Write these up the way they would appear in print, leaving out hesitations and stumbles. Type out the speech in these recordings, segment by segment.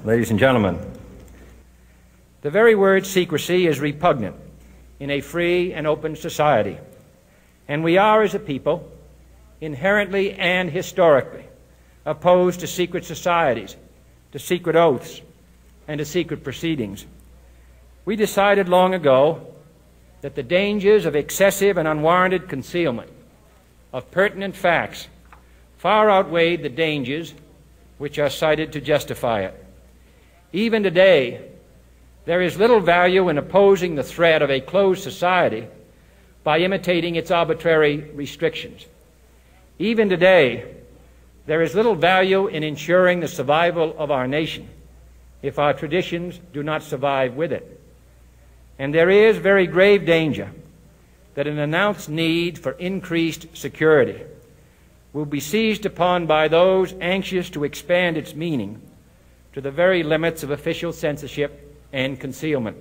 Ladies and gentlemen, the very word secrecy is repugnant in a free and open society, and we are, as a people, inherently and historically opposed to secret societies, to secret oaths, and to secret proceedings. We decided long ago that the dangers of excessive and unwarranted concealment of pertinent facts far outweighed the dangers which are cited to justify it. Even today, there is little value in opposing the threat of a closed society by imitating its arbitrary restrictions. Even today, there is little value in ensuring the survival of our nation if our traditions do not survive with it. And there is very grave danger that an announced need for increased security will be seized upon by those anxious to expand its meaning to the very limits of official censorship and concealment.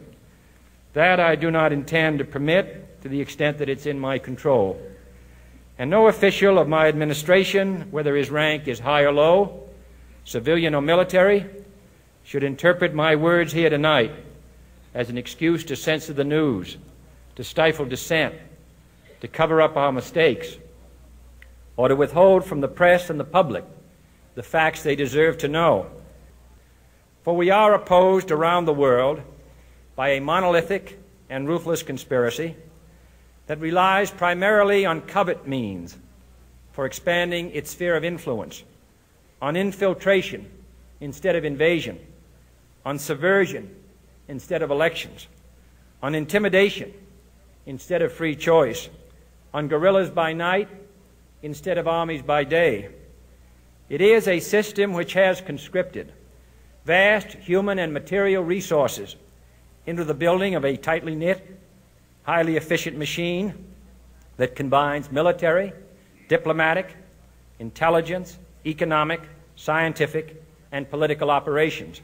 That I do not intend to permit to the extent that it's in my control. And no official of my administration, whether his rank is high or low, civilian or military, should interpret my words here tonight as an excuse to censor the news, to stifle dissent, to cover up our mistakes, or to withhold from the press and the public the facts they deserve to know. For we are opposed around the world by a monolithic and ruthless conspiracy that relies primarily on covert means for expanding its sphere of influence, on infiltration instead of invasion, on subversion instead of elections, on intimidation instead of free choice, on guerrillas by night instead of armies by day. It is a system which has conscripted vast human and material resources into the building of a tightly knit, highly efficient machine that combines military, diplomatic, intelligence, economic, scientific, and political operations.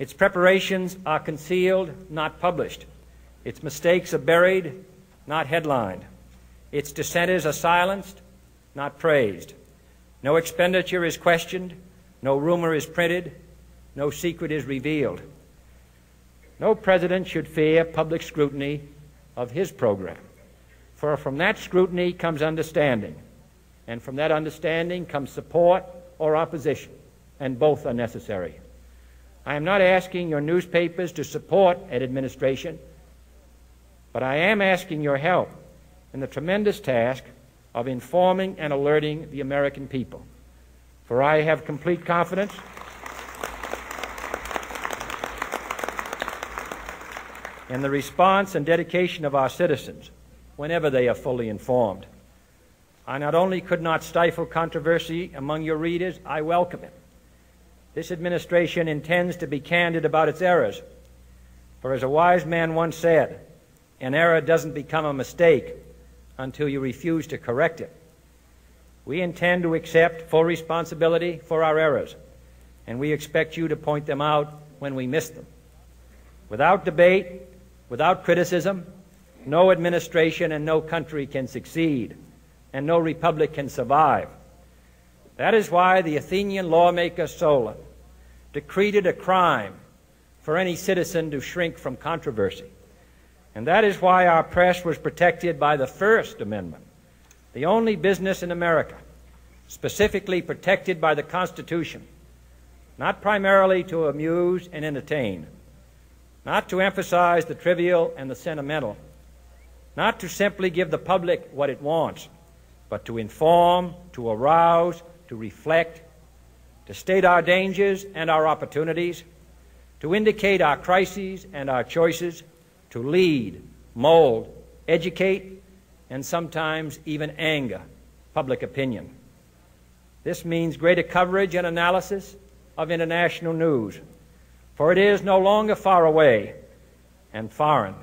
Its preparations are concealed, not published. Its mistakes are buried, not headlined. Its dissenters are silenced, not praised. No expenditure is questioned, no rumor is printed, no secret is revealed. No president should fear public scrutiny of his program, for from that scrutiny comes understanding, and from that understanding comes support or opposition, and both are necessary. I am not asking your newspapers to support an administration, but I am asking your help in the tremendous task of informing and alerting the American people. For I have complete confidence in the response and dedication of our citizens whenever they are fully informed. I not only could not stifle controversy among your readers, I welcome it. This administration intends to be candid about its errors. For as a wise man once said, an error doesn't become a mistake until you refuse to correct it. We intend to accept full responsibility for our errors, and we expect you to point them out when we miss them. Without debate, without criticism, no administration and no country can succeed, and no republic can survive. That is why the Athenian lawmaker Solon decreed it a crime for any citizen to shrink from controversy. And that is why our press was protected by the First Amendment, the only business in America specifically protected by the Constitution, not primarily to amuse and entertain, not to emphasize the trivial and the sentimental, not to simply give the public what it wants, but to inform, to arouse, to reflect, to state our dangers and our opportunities, to indicate our crises and our choices, to lead, mold, educate, and sometimes even anger public opinion. This means greater coverage and analysis of international news, for it is no longer far away and foreign,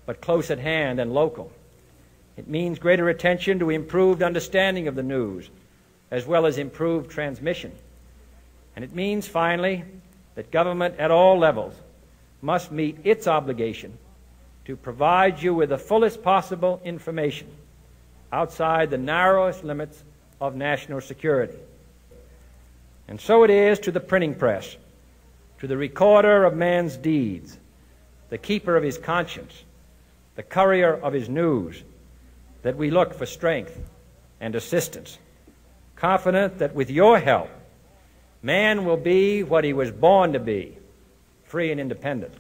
but close at hand and local. It means greater attention to improved understanding of the news, as well as improved transmission. And it means, finally, that government at all levels must meet its obligation to provide you with the fullest possible information outside the narrowest limits of national security. And so it is to the printing press, to the recorder of man's deeds, the keeper of his conscience, the courier of his news, that we look for strength and assistance, confident that with your help, man will be what he was born to be, free and independent.